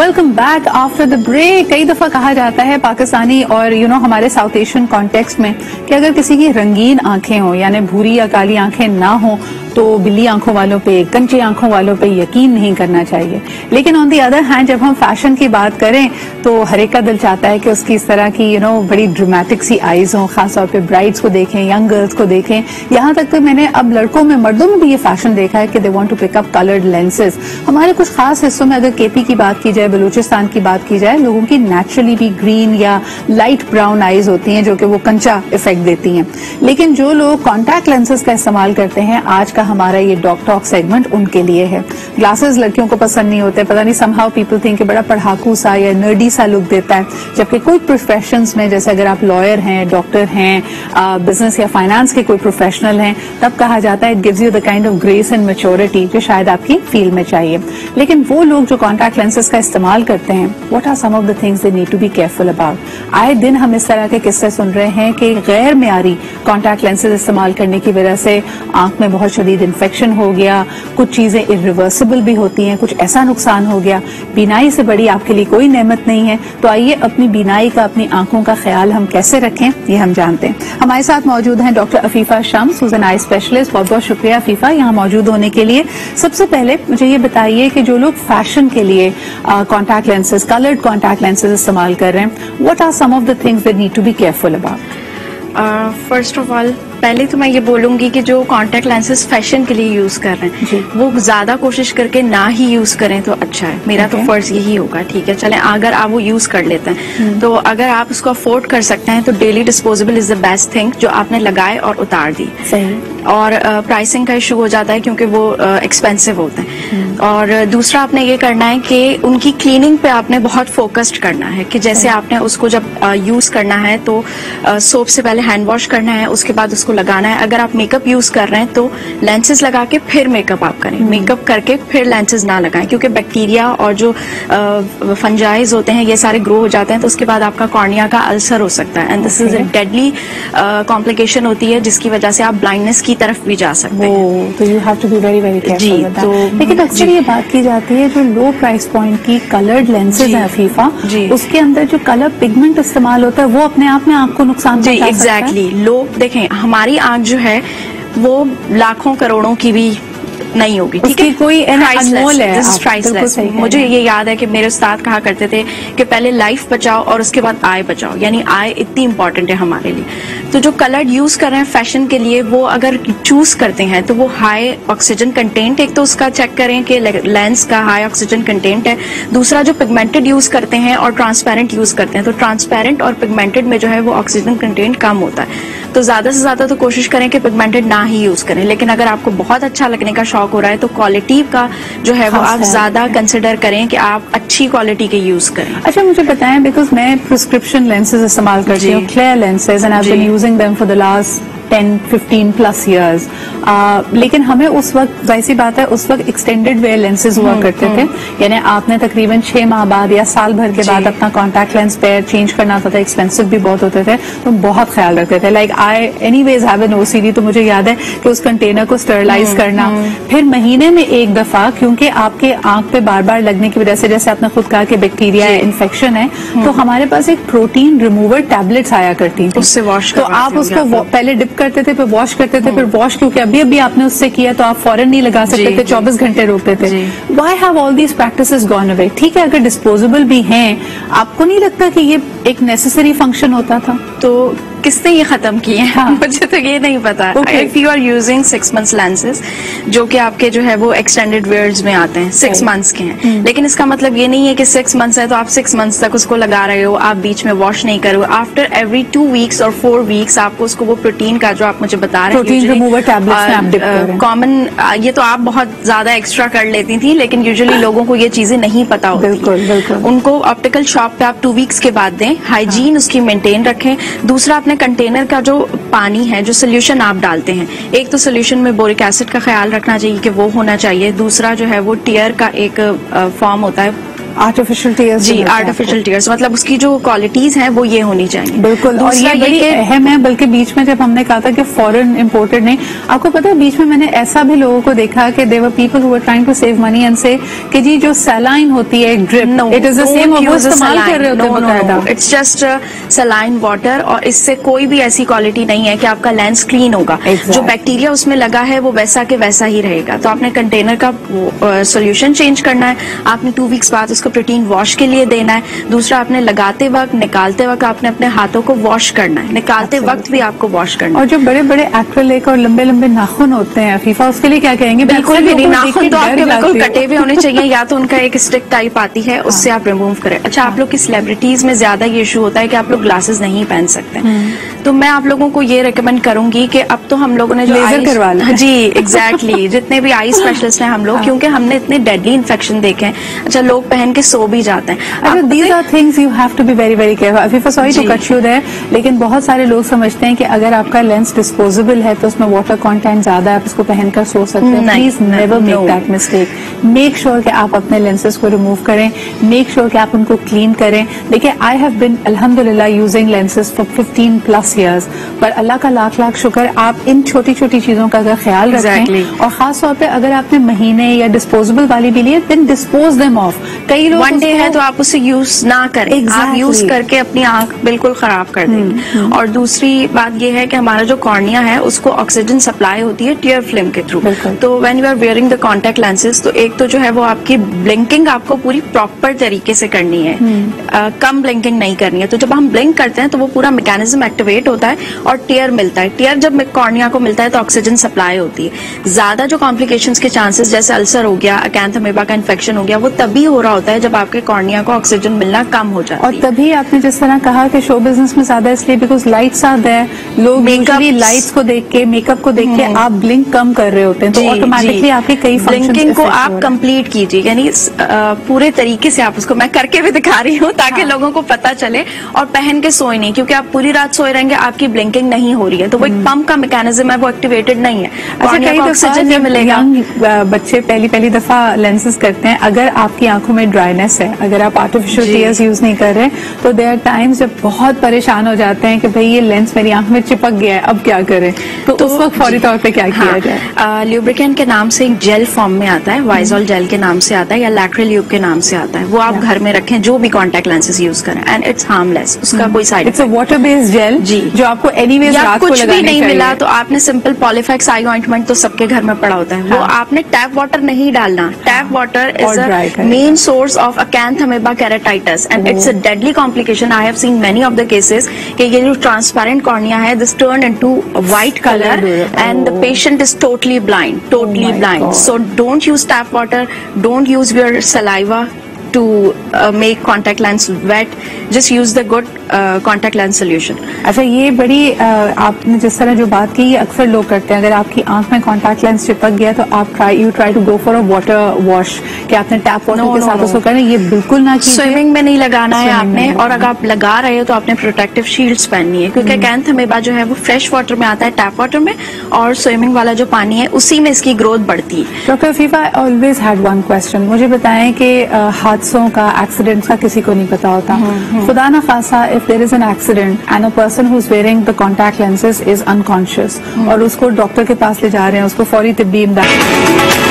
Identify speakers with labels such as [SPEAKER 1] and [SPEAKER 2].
[SPEAKER 1] Welcome back after the break. کئی دفعہ کہا جاتا ہے پاکستانی اور ہمارے ساؤتھ ایشین کانٹیکسٹ میں کہ اگر کسی کی رنگین آنکھیں ہوں یعنی بھوری یا کالی آنکھیں نہ ہوں تو بلی آنکھوں والوں پہ کنچی آنکھوں والوں پہ یقین نہیں کرنا چاہیے. لیکن آن دی ادر ہینڈ جب ہم فیشن کی بات کریں تو ہر ایک کا دل چاہتا ہے کہ اس کی اس طرح کی بڑی ڈرامیٹک سی آئیز ہوں, خاص طور پہ برائڈس کو دیکھیں, ینگ گرلس کو دیکھیں. یہاں تک کہ میں نے اب لڑکوں میں مردوں میں بھی یہ فیشن دیکھا ہے کہ they want to pick up coloured lenses. ہمارے کچھ خاص حصوں میں اگر کے پی کی بات کی جائے, بلوچستان کی بات کی جائے, لوگوں کی نیچرلی بھی گرین یا لائٹ براؤن آئیز ہوتی ہیں جو کہ وہ کنچا افیکٹ دیتی ہیں. لیکن جو لوگ کانٹیکٹ لینسز کا استعمال کرتے ہیں, آج کا ہمارا یہ ڈاک ٹاک سیگمنٹ ان کے لیے ہے. گلاسز لڑکیوں کو پسند نہیں ہوتے, پتہ نہیں سم ہاؤ پیپل تھنک کہ بڑا پڑھاکو سا یا نرڈی سا لک دیتا ہے. جبکہ کوئی پروفیشنز میں جیسے اگر آپ لائر ہیں, ڈاکٹر ہیں, بزنس یا فائنانس کے کوئی پروفیشنل ہیں, تب کہا جاتا ہے it gives you the kind of grace and maturity جو شاید آپ کی فیلڈ میں چاہیے. لیکن وہ لوگ جو کانٹیکٹ لینسز کا استعمال کرتے ہیں, what are some of the things they need to be careful about. آئے دن ہم اس طرح کے قصے سن رہے ہیں کہ غیر معیاری کانٹیکٹ لینسز استعمال کرنے کی وجہ سے آنکھ میں بہت شدید انفیکشن ہو گیا, کچھ چیزیں irreversible بھی ہوتی ہیں, کچھ ایسا نقصان ہو گیا. بینائی سے بڑی آپ کے لیے کوئی نعمت نہیں ہے, تو آئیے اپنی بینائی کا, اپنی آنکھوں کا خیال ہم کیسے رکھیں یہ ہم جانتے ہیں. ہمارے ساتھ موجود ہیں ڈاکٹر عفیفہ شمس, ہوز این آئی اسپیشلسٹ. بہت بہت شکریہ عفیفہ یہاں موجود ہونے کے لیے. سب سے پہلے مجھے یہ بتائیے کہ جو لوگ فیشن کے لیے contact lenses, coloured contact lenses استعمال کر رہے ہیں, what are some of the things they need to be careful about?
[SPEAKER 2] First of all پہلے تو میں یہ بولوں گی کہ جو کانٹیکٹ لینسز فیشن کے لیے یوز کر رہے ہیں وہ زیادہ کوشش کر کے نہ ہی یوز کریں تو اچھا ہے. میرا تو فرض یہی ہوگا. ٹھیک ہے, چلیں اگر آپ وہ یوز کر لیتے ہیں تو اگر آپ اس کو افورڈ کر سکتے ہیں تو daily disposable is the best thing جو آپ نے لگائے اور اتار دی. اور پرائسنگ کا ایشو ہو جاتا ہے کیونکہ وہ ایکسپینسو ہوتے ہیں. اور دوسرا آپ نے یہ کرنا ہے کہ ان کی کلیننگ پہ آپ نے بہت فوکسڈ کرنا ہے کہ جیسے آپ نے اس کو جب یوز کرنا ہے تو سوپ سے پہلے ہینڈ واش کرنا ہے, اس کے بعد اس کو لگانا ہے. اگر آپ میک اپ یوز کر رہے ہیں تو لینسز لگا کے پھر میک اپ آپ کریں, میک اپ کر کے پھر لینسز نہ لگائیں کیونکہ بیکٹیریا اور جو فنجائز ہوتے ہیں یہ سارے گرو ہو جاتے ہیں تو اس کے بعد آپ کا کارنیا کا السر ہو سکتا ہے. And this is a deadly complication ہوتی ہے جس کی وجہ سے آپ بلائنڈنس کی طرف بھی جا سکتے ہیں.
[SPEAKER 1] تو you have to be very very careful. لیکن اکثر یہ بات کی جاتی ہے جو لو پرائس پوائنٹ کی کلرڈ لینسز ہیں عفیفہ, اس کے اندر جو کلر پگمنٹ استعمال ہوتا ہے وہ اپنے آپ میں آپ کو نقصان پہنچا سکتا ہے.
[SPEAKER 2] ایگزیکٹلی. لو دیکھیں ہماری آنکھ جو ہے وہ لاکھوں کروڑوں کی بھی نہیں ہوگی. ٹھیک ہے, کوئی مجھے یہ یاد ہے کہ میرے استاد کہا کرتے تھے کہ پہلے لائف بچاؤ اور اس کے بعد آئے بچاؤ, یعنی آئے اتنی امپورٹنٹ ہے ہمارے لیے. تو جو کلرڈ یوز کر رہے ہیں فیشن کے لیے وہ اگر چوز کرتے ہیں تو وہ ہائی آکسیجن کنٹینٹ, ایک تو اس کا چیک کریں کہ لینس کا ہائی آکسیجن کنٹینٹ ہے. دوسرا جو پگمنٹڈ یوز کرتے ہیں اور ٹرانسپیرنٹ یوز کرتے ہیں تو ٹرانسپیرنٹ اور پگمنٹڈ میں جو ہے وہ آکسیجن کنٹینٹ کم ہوتا ہے. تو زیادہ سے زیادہ تو کوشش کریں کہ پگمنٹڈ نہ ہی یوز کریں. لیکن اگر آپ کو بہت اچھا لگنے کا شوق ہو رہا ہے تو کوالٹی کا جو ہے وہ آپ زیادہ کنسیڈر کریں کہ آپ اچھی کوالٹی کے یوز کریں.
[SPEAKER 1] اچھا مجھے بتائیں, بیکاز میں پرسکرپشن لینسز استعمال کرتی ہوں, clear lenses, and I have been using them for the last 10-15 plus years. لیکن ہمیں اس وقت ظاہر سی بات ہے اس وقت ایکسٹینڈیڈ ویئر لینسز ہوا کرتے تھے, یعنی آپ نے تقریباً 6 ماہ بعد یا سال بھر کے بعد اپنا کانٹیکٹ لینس پیئر چینج کرنا ہوتا تھا. ایکسپینسو بھی بہت ہوتے تھے تو بہت خیال رکھتے تھے. Like I anyways have an OCD, تو مجھے یاد ہے کہ اس کنٹینر کو اسٹرلائز کرنا, پھر مہینے میں ایک دفعہ, کیونکہ آپ کے آنکھ پہ بار بار لگنے کی وجہ سے جیسے آپ نے خود کہا کہ بیکٹیریا انفیکشن ہے, تو ہمارے پاس ایک پروٹین ریموور ٹیبلٹس آیا کرتی تھیں,
[SPEAKER 2] اس سے واش
[SPEAKER 1] تو آپ اس کو پہلے ڈپ کرتے تھے پھر واش کرتے تھے, پھر واش کیونکہ ابھی آپ نے اس سے کیا تو آپ فوراً نہیں لگا سکتے تھے, 24 گھنٹے روکتے تھے. Why have all these practices gone away? ٹھیک ہے اگر ڈسپوزیبل بھی ہیں, آپ کو نہیں لگتا کہ یہ ایک نیسیسری فنکشن ہوتا تھا؟
[SPEAKER 2] تو کس نے یہ ختم کیے ہیں مجھے تو یہ نہیں پتا. If you are using 6 months lenses جو کہ آپ کے جو ہے وہ ایکسٹینڈیڈ ویئرز میں آتے ہیں 6 months کے ہیں, لیکن اس کا مطلب یہ نہیں ہے کہ 6 months ہے تو آپ 6 months تک اس کو لگا رہے ہو, آپ بیچ میں واش نہیں کرو. آفٹر ایوری 2 weeks اور 4 weeks آپ کو اس کو وہ پروٹین کا جو آپ مجھے بتا رہے ہیں کامن, یہ تو آپ بہت زیادہ ایکسٹرا کر لیتی تھی لیکن یوزلی لوگوں کو یہ چیزیں نہیں پتا ہوتی. ان کو آپٹیکل شاپ پہ آپ 2 weeks کے بعد دیں, ہائیجین اس کی مینٹین رکھیں. دوسرا اپنے کنٹینر کا جو پانی ہے, جو سولوشن آپ ڈالتے ہیں, ایک تو سولوشن میں بورک ایسڈ کا خیال رکھنا چاہیے کہ وہ ہونا چاہیے. دوسرا جو ہے وہ ٹیئر کا ایک فارم ہوتا ہے
[SPEAKER 1] آرٹیفیشل ٹیئرس.
[SPEAKER 2] جی آرٹیفیشل ٹیئرس مطلب اس کی جو کوالٹیز ہیں وہ یہ ہونی چاہیے.
[SPEAKER 1] بالکل, اور یہ بڑی اہم ہے. بلکہ بیچ میں جب ہم نے کہا تھا کہ فورن امپورٹڈ نہیں, آپ کو پتا ہے بیچ میں میں نے ایسا بھی لوگوں کو دیکھا کہ they were people who were trying to save money and say کہ جی جو سیلائن ہوتی ہے drip, it is the same, وہ استعمال کر رہے ہوتے ہیں.
[SPEAKER 2] اٹس جسٹ سیلائن واٹر, اور اس سے کوئی بھی ایسی کوالٹی نہیں ہے کہ آپ کا لینس کلین ہوگا. جو بیکٹیریا اس میں لگا ہے وہ ویسا کے ویسا ہی رہے گا. تو آپ نے کنٹینر کا سولوشن چینج کرنا ہے, آپ نے 2 ویکس بعد اس کو پروٹین واش کے لیے دینا ہے. دوسرا آپ نے لگاتے وقت نکالتے وقت آپ نے اپنے ہاتھوں کو واش کرنا ہے, نکالتے وقت بھی آپ کو واش کرنا ہے.
[SPEAKER 1] اور جو بڑے بڑے ایکریلک اور لمبے لمبے ناخن ہوتے ہیں عفیفہ, اس کے لیے کیا کہیں گے؟
[SPEAKER 2] بالکل بھی نہیں, ناخن تو آپ کے بالکل کٹے ہوئے ہونے چاہیے, یا تو ان کا ایک اسٹک ٹائپ آتی ہے اس سے آپ ریموو کریں. اچھا, آپ لوگ کی سیلیبریٹیز میں زیادہ یہ ایشو ہوتا ہے کہ آپ لوگ گلاسز نہیں پہن سکتے, تو میں آپ لوگوں کو یہ ریکمینڈ کروں گی کہ اب تو ہم لوگوں نے جو
[SPEAKER 1] لیزر کروا لیں.
[SPEAKER 2] جی ایگزیکٹلی, جتنے بھی آئی اسپیشلسٹ ہیں ہم لوگ, کیونکہ ہم نے اتنے ڈیڈلی انفیکشن دیکھے ہیں. اچھا, لوگ پہن کے سو بھی جاتے ہیں.
[SPEAKER 1] These are things you have to be very very careful. Afifa sorry to cut you there, لیکن بہت سارے لوگ سمجھتے ہیں کہ اگر آپ کا لینس ڈسپوزیبل ہے تو اس میں واٹر کانٹینٹ زیادہ ہے, آپ اس کو پہن کر سو سکتے ہیں. Please never make that mistake. Make sure کہ آپ اپنے لینسز کو ریموو کریں, میک شیور کہ آپ ان کو کلین کریں. دیکھیں, آئی ہیو بن الحمدللہ یوزنگ لینسز فار 15+ ایئرز, پر اللہ کا لاکھ لاکھ شکر, آپ ان چھوٹی چھوٹی چیزوں کا اگر خیال رکھیں, اور خاص طور پہ اگر آپ نے مہینے یا ڈسپوزیبل والی بھی لیے, دین ڈسپوز دیم آف. کئی لوگ
[SPEAKER 2] ون ڈے ہے تو آپ اسے یوز نہ کریں, آپ یوز کر کے اپنی آنکھ بالکل خراب کر دیں گے. اور دوسری بات یہ ہے کہ ہمارا جو کارنیا ہے اس کو آکسیجن سپلائی ہوتی ہے ٹیئر فلم کے تھرو. تو when you are wearing the contact lenses, تو ایک تو جو ہے وہ آپ کی بلنکنگ آپ کو پوری پراپر طریقے سے کرنی ہے, کم بلنکنگ نہیں کرنی ہے. تو جب ہم بلنک کرتے ہیں تو وہ پورا میکینزم ایکٹیویٹ ہوتا ہے اور ٹیئر ملتا ہے. ٹیئر جب کارنیا کو ملتا ہے تو آکسیجن سپلائی ہوتی ہے. زیادہ جو کمپلیکیشنز کے چانسز جیسے السر ہو گیا, اکینتھمیبا کا انفیکشن ہو گیا, وہ تبھی ہو رہا ہوتا ہے جب آپ کے کارنیا کو آکسیجن ملنا کم ہو جاتا ہے.
[SPEAKER 1] اور تبھی آپ نے جس طرح کہا کہ شو بزنس میں زیادہ اس لیے بیکاز لائٹس آ دیر, لوگ لائٹس کو دیکھ کے, میک اپ کو دیکھ کے آپ بلنک کم کر رہے ہوتے ہیں, تو آٹومیٹکلی آپ کے کئی
[SPEAKER 2] بلنکنگ کو آپ کمپلیٹ کیجیے, یعنی پورے طریقے سے آپ اس کو, میں کر کے بھی دکھا رہی ہوں تاکہ لوگوں کو پتا چلے, اور پہن کے سوئے نہیں, کیونکہ آپ پوری رات سوئے رہیں گے آپ کی بلنکنگ نہیں ہو رہی ہے, تو وہ ایک پمپ کا میکینزم ہے, وہ ایکٹیویٹڈ نہیں ہے. آکسیجن نہیں ملے گا.
[SPEAKER 1] بچے پہلی دفعہ لینسز کرتے ہیں, اگر آپ کی آنکھوں میں ڈرائینس ہے, اگر آپ آرٹیفیشل ٹیئرز یوز نہیں کر رہے, تو دیر آر ٹائمز جب بہت پریشان ہو جاتے ہیں کہ بھئی یہ لینس میری آنکھ میں چپک گیا ہے, اب کیا کریں, تو اس وقت فوری طور پہ کیا کیا جائے؟
[SPEAKER 2] لیوبریکینٹ کے نام سے ایک جیل فارم میں آتا ہے, وائزول جیل کے نام سے آتا ہے, یا لیکرل لیوب کے نام سے آتا ہے, وہ آپ گھر میں رکھیں جو بھی کانٹیکٹ لینسز یوز کریں, اینڈ اٹس ہارملیس, اس کا کوئی side
[SPEAKER 1] effect. Water based gel
[SPEAKER 2] جی,
[SPEAKER 1] جو آپ کو اینی ویز رات کو
[SPEAKER 2] کچھ بھی نہیں
[SPEAKER 1] چاہیے.
[SPEAKER 2] ملا تو آپ نے سمپل پالیفیکس آئی آئنٹمنٹ تو سب کے گھر میں پڑا ہوتا ہے, وہ آپ نے ٹیپ واٹر نہیں ڈالنا. Tap water is a main source of acanthamoeba keratitis, and it's a deadly complication. I have seen many of the cases کہ یہ جو ٹرانسپیرنٹ کارنیا ہے, this turn into white colour and the patient is totally blind. So don't use tap water, don't use your saliva to make contact lens wet. Just use the good contact lens solution.
[SPEAKER 1] اچھا, یہ بڑی آپ نے جس طرح جو بات کی, یہ اکثر لوگ کرتے ہیں. اگر آپ کی آنکھ میں کانٹیکٹ لینس چپک گیا تو آپ you try to go for a water wash, کہ آپ نے ٹیپ واٹر کے ساتھ اس کو کرنا. یہ بالکل نہ کیجیے.
[SPEAKER 2] سوئمنگ میں نہیں لگانا ہے آپ نے, اور اگر آپ لگا رہے ہو تو آپ نے پروٹیکٹیو شیلڈز پہننی ہے, کیونکہ اکینتھمیبا جو ہے وہ فریش واٹر میں آتا ہے, ٹیپ واٹر میں, اور سوئمنگ والا جو پانی ہے اسی میں اس کی گروتھ بڑھتی ہے.
[SPEAKER 1] Doctor Afifa, I always had one question. مجھے بتائیں کہ حادثوں کا, ایکسیڈنٹس کا کسی کو نہیں پتا ہوتا. خدا نہ خاصا if there is an accident and a person who's wearing the contact lenses is unconscious, اور اس کو ڈاکٹر کے پاس لے جا رہے ہیں, اس کو فوری طبی امداد